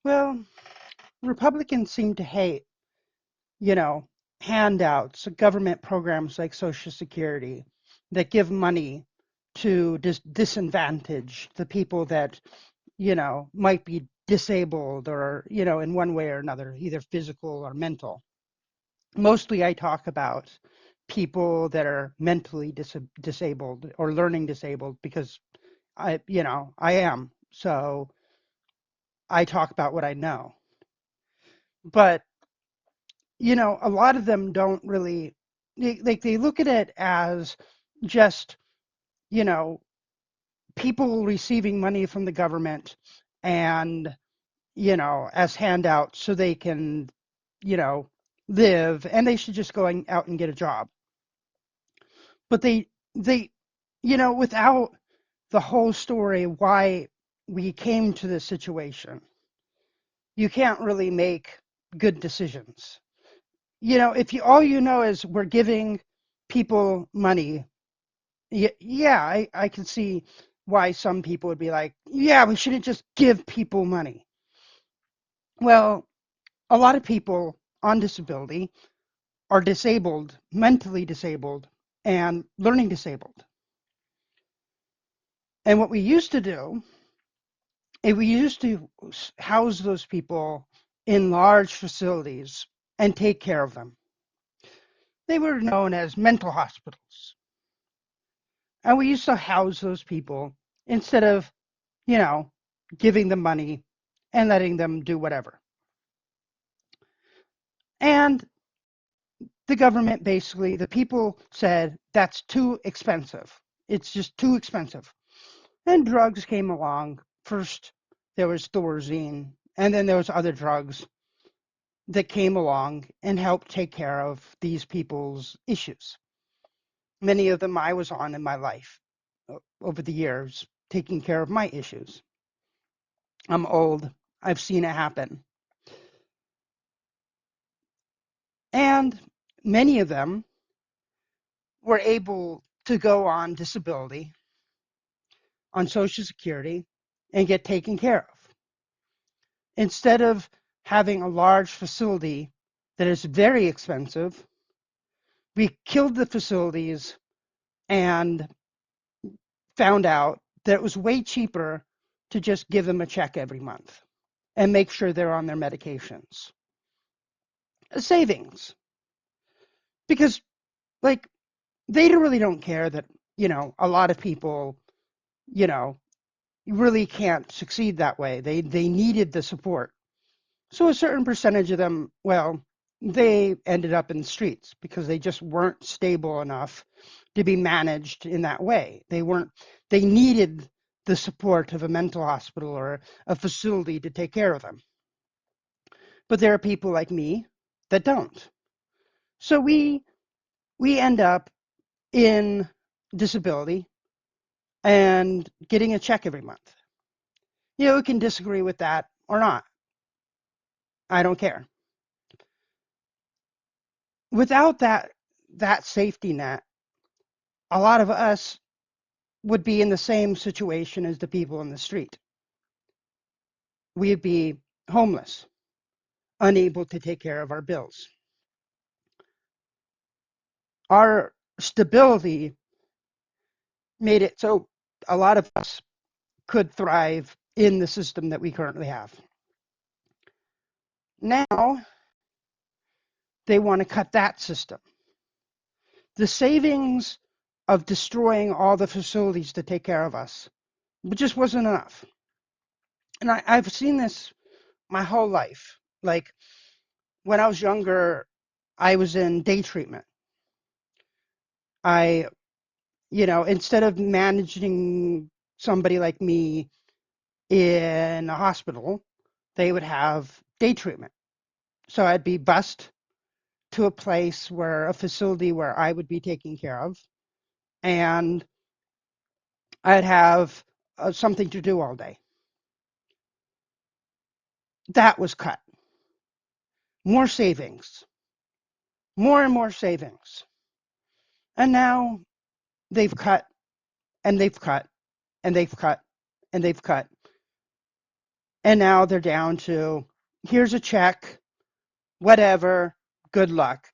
Well, Republicans seem to hate, you know, handouts, government programs like Social Security that give money to disadvantage the people that, might be disabled or, in one way or another, either physical or mental. Mostly I talk about people that are mentally disabled or learning disabled because I am. So I talk about what I know. But a lot of them don't really they look at it as just, you know, people receiving money from the government and, as handouts so they can, you know, live and they should just go out and get a job. But they, without the whole story why we came to this situation, you can't really make good decisions. If you all you know is we're giving people money, yeah, I can see why some people would be like, yeah, we shouldn't just give people money. Well, a lot of people on disability are disabled, mentally disabled, and learning disabled. And what we used to do is we used to house those people in large facilities and take care of them. They were known as mental hospitals. And we used to house those people instead of, you know, giving them money and letting them do whatever. And the government basically, the people said that's too expensive. It's just too expensive. And drugs came along. First, there was Thorazine, and then there was other drugs that came along and helped take care of these people's issues. Many of them I was on in my life over the years, taking care of my issues. I'm old. I've seen it happen. And many of them were able to go on disability, on Social Security, and get taken care of. Instead of having a large facility that is very expensive, we killed the facilities and found out that it was way cheaper to just give them a check every month and make sure they're on their medications. Savings. Because, like, they really don't care that, a lot of people, you know, really can't succeed that way. They needed the support. So a certain percentage of them, well, they ended up in the streets because they just weren't stable enough to be managed in that way. They needed the support of a mental hospital or a facility to take care of them. But there are people like me that don't. So we end up in disability and getting a check every month. We can disagree with that or not. I don't care. Without that safety net, a lot of us would be in the same situation as the people in the street. We'd be homeless, unable to take care of our bills. Our stability made it so a lot of us could thrive in the system that we currently have. Now, they want to cut that system. The savings of destroying all the facilities to take care of us just wasn't enough. And I've seen this my whole life. Like when I was younger, I was in day treatment. I, instead of managing somebody like me in a hospital, they would have day treatment. So I'd be bused to a facility where I would be taken care of, and I'd have something to do all day. That was cut. More savings, more and more savings. And now they've cut and they've cut and they've cut and they've cut. And now they're down to, here's a check, whatever, good luck.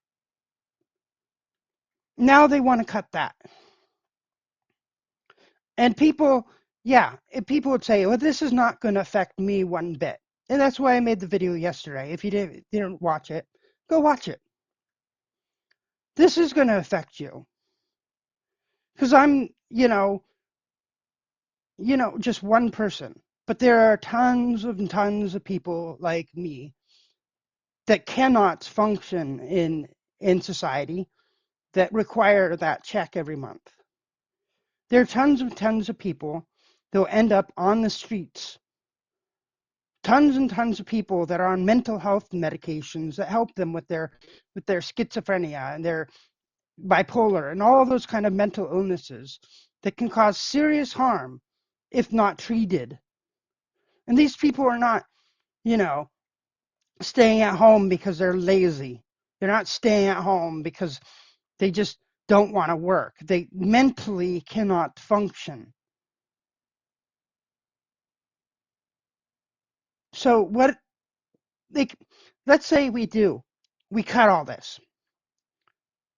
Now they want to cut that. And people, yeah, people would say, well, this is not going to affect me one bit. And that's why I made the video yesterday. If you didn't watch it, go watch it. This is going to affect you. Because I'm, just one person. But there are tons and tons of people like me that cannot function in society that require that check every month. There are tons and tons of people that will end up on the streets. Tons and tons of people that are on mental health medications that help them with their schizophrenia and their bipolar and all those kind of mental illnesses that can cause serious harm if not treated. And these people are not, you know, staying at home because they're lazy. They're not staying at home because they just don't want to work. They mentally cannot function. So let's say we cut all this.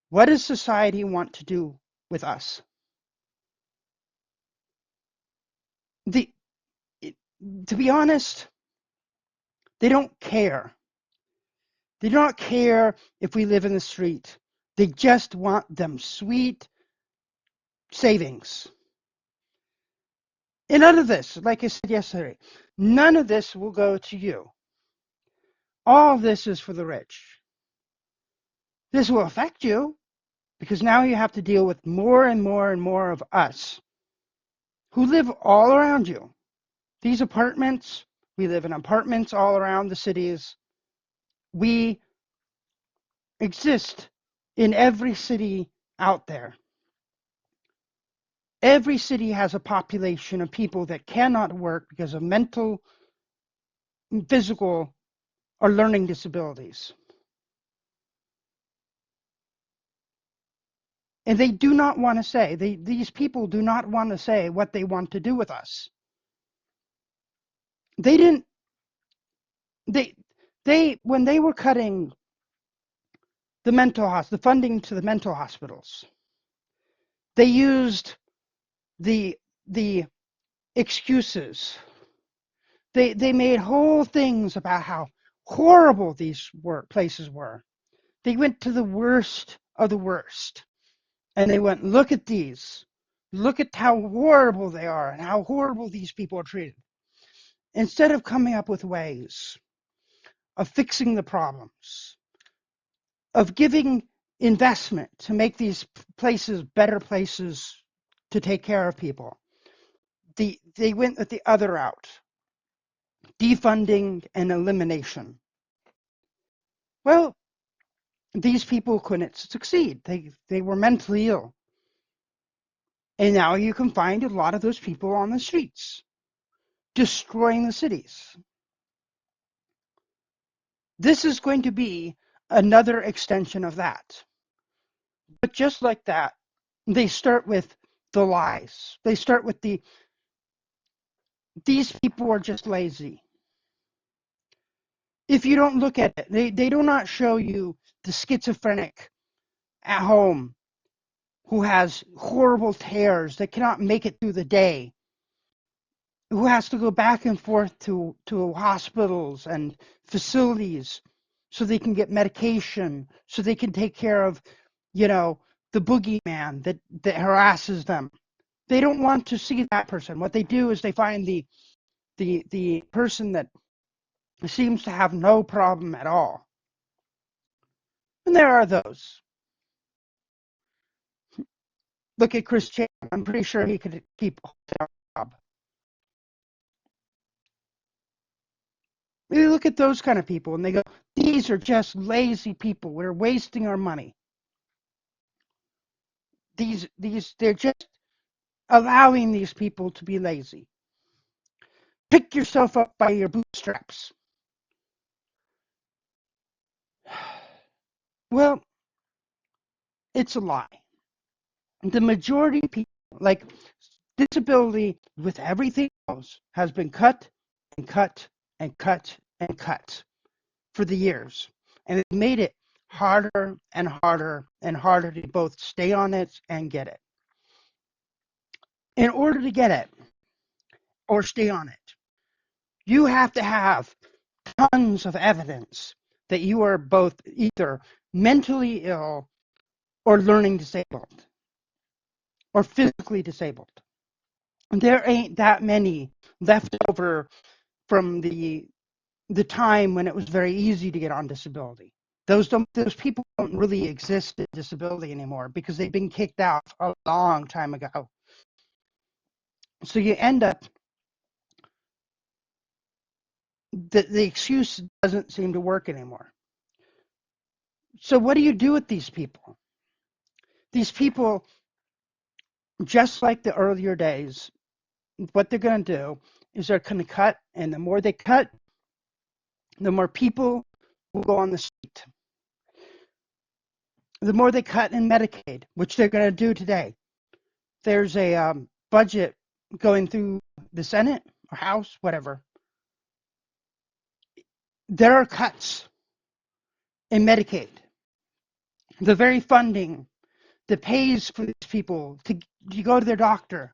What does society want to do with us? The, to be honest, they don't care. They do not care if we live in the street. They just want them sweet savings. And none of this, like I said yesterday, none of this will go to you. All of this is for the rich. This will affect you because now you have to deal with more and more and more of us who live all around you. These apartments, we live in apartments all around the cities. We exist in every city out there. Every city has a population of people that cannot work because of mental, physical, or learning disabilities. And they do not want to say, these people do not want to say what they want to do with us. They didn't, when they were cutting the funding to the mental hospitals, they used the excuses. They made whole things about how horrible these places were. They went to the worst of the worst. And they went, look at these. Look at how horrible they are and how horrible these people are treated. Instead of coming up with ways of fixing the problems, of giving investment to make these places better places to take care of people, they went with the other route, defunding and elimination. Well, these people couldn't succeed. They were mentally ill. And now you can find a lot of those people on the streets, destroying the cities. This is going to be another extension of that. But just like that, they start with the lies. They start with these people are just lazy. If you don't look at it, they do not show you the schizophrenic at home who has horrible tears that cannot make it through the day, who has to go back and forth to hospitals and facilities so they can get medication, so they can take care of, the boogeyman that harasses them. They don't want to see that person. What they do is they find the person that seems to have no problem at all. And there are those. Look at Chris Chan. I'm pretty sure he could keep a job. You look at those kind of people and they go, these are just lazy people. We're wasting our money. They're just allowing these people to be lazy. Pick yourself up by your bootstraps. Well, it's a lie. The majority of people, like disability with everything else, has been cut and cut and cut and cut for the years. And it made it harder and harder and harder to both stay on it and get it. In order to get it or stay on it, you have to have tons of evidence that you are both either mentally ill or learning disabled or physically disabled. There ain't that many left over from the time when it was very easy to get on disability. Those people don't really exist in disability anymore because they've been kicked out a long time ago. So you end up the excuse doesn't seem to work anymore. So what do you do with these people? These people, just like the earlier days, what they're going to do is they're going to cut, and the more they cut, the more people will go on the street. The more they cut in Medicaid, which they're going to do today. There's a budget going through the Senate or House, whatever. There are cuts in Medicaid. The very funding that pays for these people to go to their doctor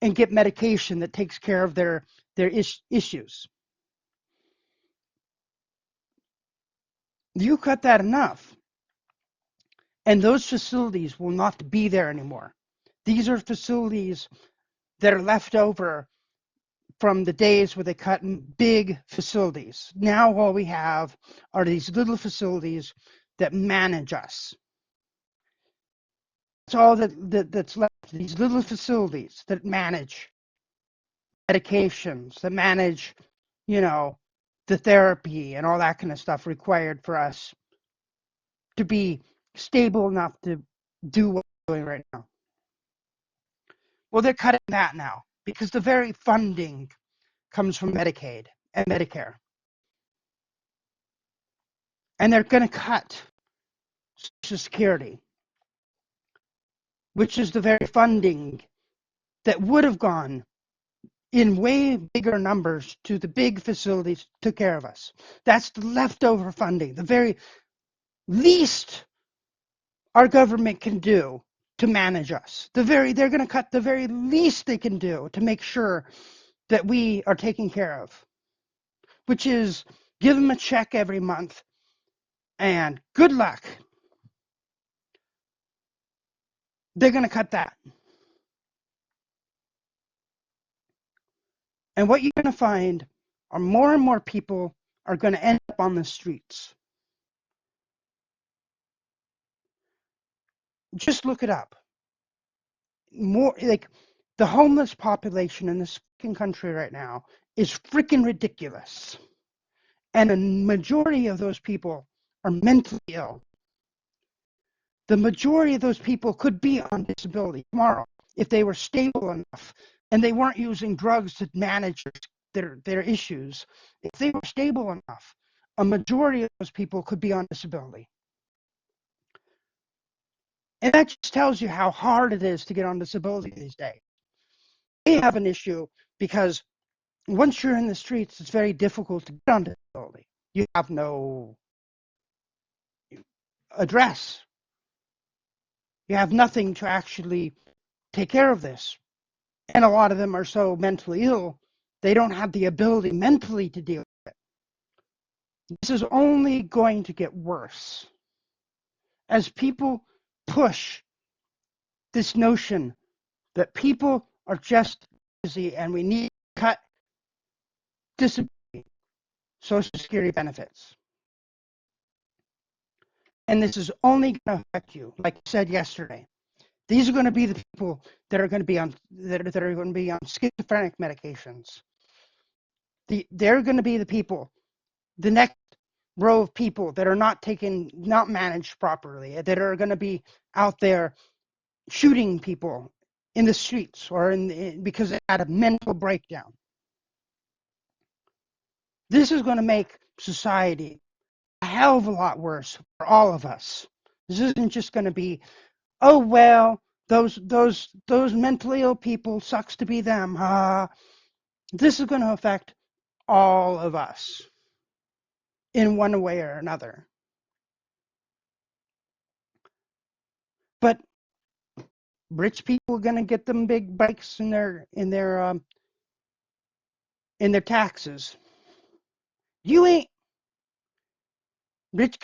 and get medication that takes care of their issues. You cut that enough, and those facilities will not be there anymore. These are facilities that are left over from the days where they cut in big facilities. Now all we have are these little facilities that manage us. That's all that's left. These little facilities that manage medications, that manage, the therapy and all that kind of stuff required for us to be stable enough to do what we're doing right now. Well, they're cutting that now because the very funding comes from Medicaid and Medicare. And they're going to cut Social Security, which is the very funding that would have gone in way bigger numbers to the big facilities took care of us. That's the leftover funding, the very least our government can do to manage us. They're going to cut the very least they can do to make sure that we are taken care of, which is give them a check every month and good luck. They're going to cut that. And what you're going to find are more and more people are going to end up on the streets. Just look it up. More like the homeless population in this fucking country right now is freaking ridiculous. And a majority of those people are mentally ill. The majority of those people could be on disability tomorrow if they were stable enough and they weren't using drugs to manage their issues. If they were stable enough, a majority of those people could be on disability. And that just tells you how hard it is to get on disability these days. They have an issue because once you're in the streets, it's very difficult to get on disability. You have no address. You have nothing to actually take care of this. And a lot of them are so mentally ill, they don't have the ability mentally to deal with it. This is only going to get worse as people push this notion that people are just busy and we need to cut disability, Social Security benefits. And this is only going to affect you, like I said yesterday. These are going to be the people that are going to be on schizophrenic medications. They're going to be the people, the next row of people that are not managed properly, that are going to be out there shooting people in the streets or because they had a mental breakdown. This is going to make society a hell of a lot worse for all of us. This isn't just going to be, oh well, those mentally ill people, sucks to be them. This is going to affect all of us in one way or another. But rich people are going to get them big bikes in their taxes. You ain't. Rich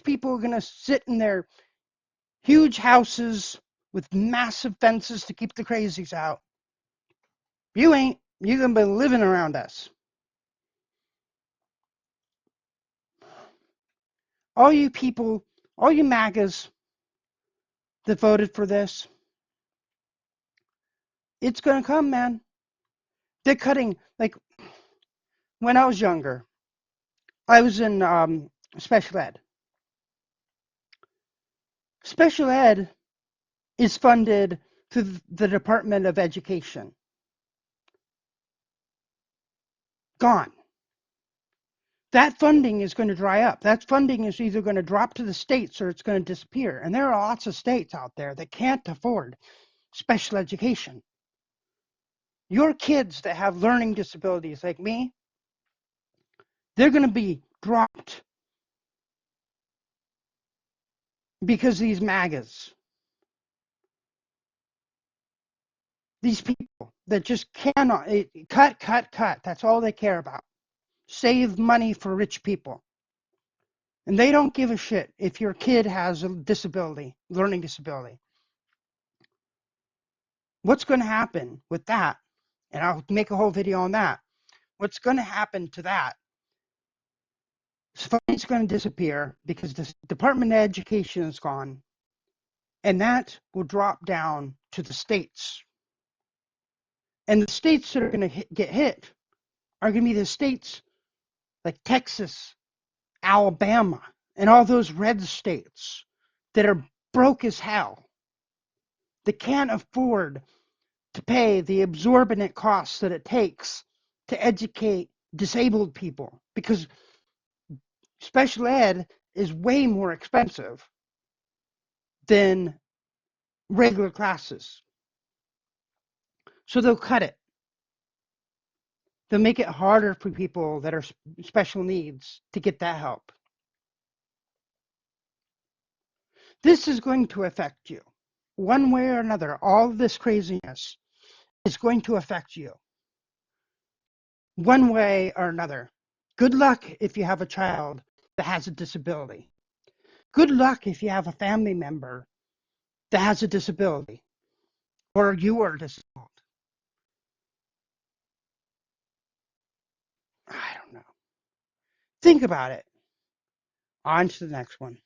people are going to sit in their huge houses with massive fences to keep the crazies out. You ain't. You're going to be living around us. All you people, all you MAGAs that voted for this, it's going to come, man. They're cutting, like, when I was younger, I was in special ed. Special ed is funded through the Department of Education. Gone. That funding is going to dry up. That funding is either going to drop to the states or it's going to disappear. And there are lots of states out there that can't afford special education. Your kids that have learning disabilities like me, they're going to be dropped because these MAGAs, these people that just cannot cut, cut, cut. That's all they care about. Save money for rich people. And they don't give a shit if your kid has a disability, learning disability. What's going to happen with that? And I'll make a whole video on that. What's going to happen to that? Funding's going to disappear because the Department of Education is gone. And that will drop down to the states. And the states that are going to get hit are going to be the states like Texas, Alabama, and all those red states that are broke as hell. They can't afford to pay the exorbitant costs that it takes to educate disabled people because special ed is way more expensive than regular classes. So they'll cut it. They'll make it harder for people that are special needs to get that help. This is going to affect you. One way or another, all of this craziness is going to affect you. One way or another. Good luck if you have a child that has a disability. Good luck if you have a family member that has a disability or you are disabled. I don't know. Think about it. On to the next one.